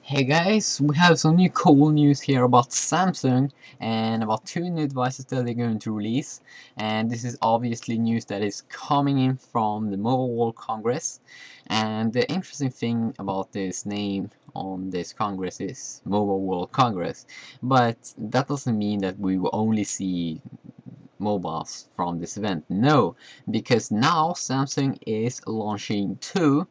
Hey guys, we have some new cool news here about Samsung and about two new devices that they're going to release. And this is obviously news that is coming in from the Mobile World Congress. And the interesting thing about this name on this Congress is Mobile World Congress. But that doesn't mean that we will only see mobiles from this event. No, because now Samsung is launching two,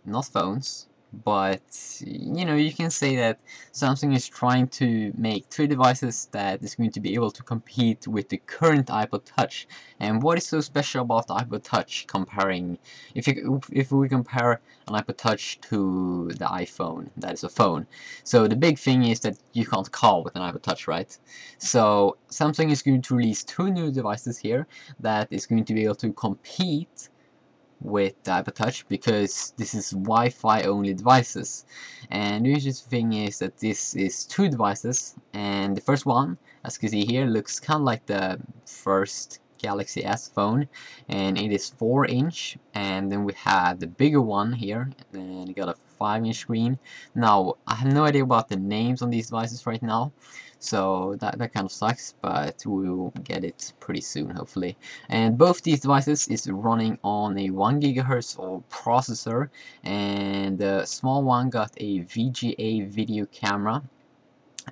not phones, but you can say that Samsung is trying to make two devices that is going to be able to compete with the current iPod Touch. And what is so special about the iPod Touch comparing, if we compare an iPod Touch to the iPhone, that is a phone. So the big thing is that you can't call with an iPod Touch, right? So Samsung is going to release two new devices here that is going to be able to compete with the iPod Touch, because this is Wi-Fi only devices. And the interesting thing is that this is two devices, and the first one, as you can see here, looks kind of like the first Galaxy S phone, and it is 4-inch. And then we have the bigger one here, and it got a 5-inch screen. Now I have no idea about the names on these devices right now, so that kind of sucks, but we'll get it pretty soon, hopefully. And both these devices is running on a 1 GHz of processor, and the small one got a VGA video camera,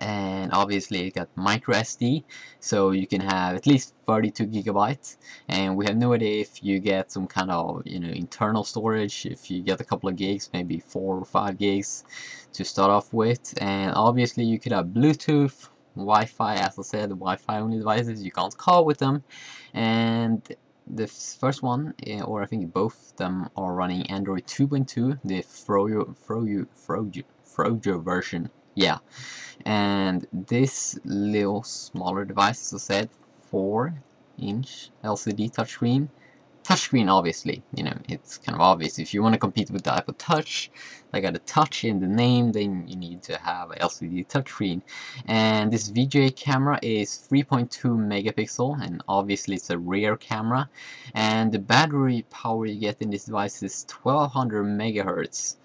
and obviously it got micro SD, so you can have at least 32 gigabytes. And we have no idea if you get some kind of internal storage, if you get a couple of gigs, maybe 4 or 5 gigs to start off with. And obviously you could have Bluetooth, Wi-Fi. As I said, Wi-Fi only devices, you can't call with them. And the first one, or I think both of them, are running Android 2.2, the Frojo version. Yeah, and this little smaller device, as I said, 4-inch LCD touchscreen. Obviously, it's kind of obvious. If you want to compete with the iPod Touch, they got a touch in the name, then you need to have a LCD touchscreen. And this VGA camera is 3.2 megapixel, and obviously it's a rear camera. And the battery power you get in this device is 1200 megahertz.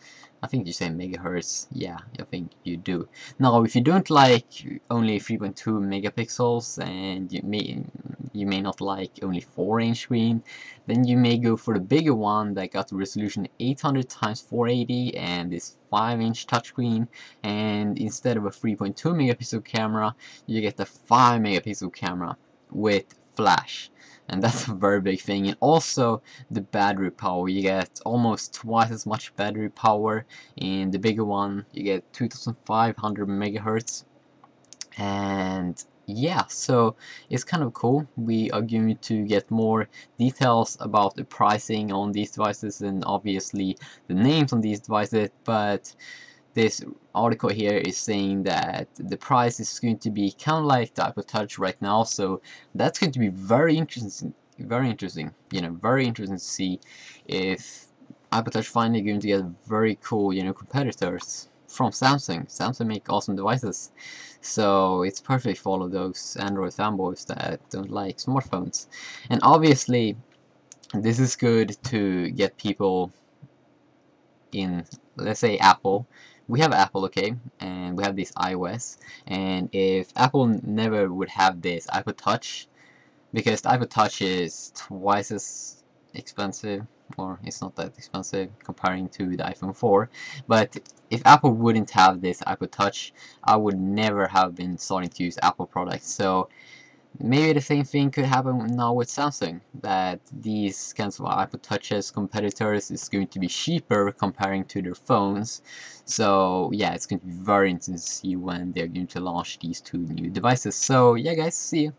I think you say megahertz. Yeah, I think you do. Now, if you don't like only 3.2 megapixels, and you may not like only 4-inch screen, then you may go for the bigger one that got the resolution 800 times 480 and this 5-inch touchscreen. And instead of a 3.2 megapixel camera, you get the 5 megapixel camera with flash. And that's a very big thing. And also the battery power, you get almost twice as much battery power. In the bigger one you get 2500 megahertz. And yeah, so it's kind of cool. We are going to get more details about the pricing on these devices and obviously the names on these devices, but this article here is saying that the price is going to be kind of like the iPod Touch right now, so that's going to be very interesting. Very interesting to see if iPod Touch finally going to get very cool competitors from Samsung. Samsung make awesome devices, so it's perfect for all of those Android fanboys that don't like smartphones. And obviously this is good to get people in, let's say, Apple. We have Apple, okay, and we have this iOS, and if Apple never would have this iPod Touch, because the iPod Touch is twice as expensive, or it's not that expensive comparing to the iPhone 4, but if Apple wouldn't have this iPod Touch, I would never have been starting to use Apple products. So maybe the same thing could happen now with Samsung, that these kinds of iPod Touches competitors is going to be cheaper comparing to their phones. So yeah, it's going to be very interesting to see when they're going to launch these two new devices. So yeah guys, see you.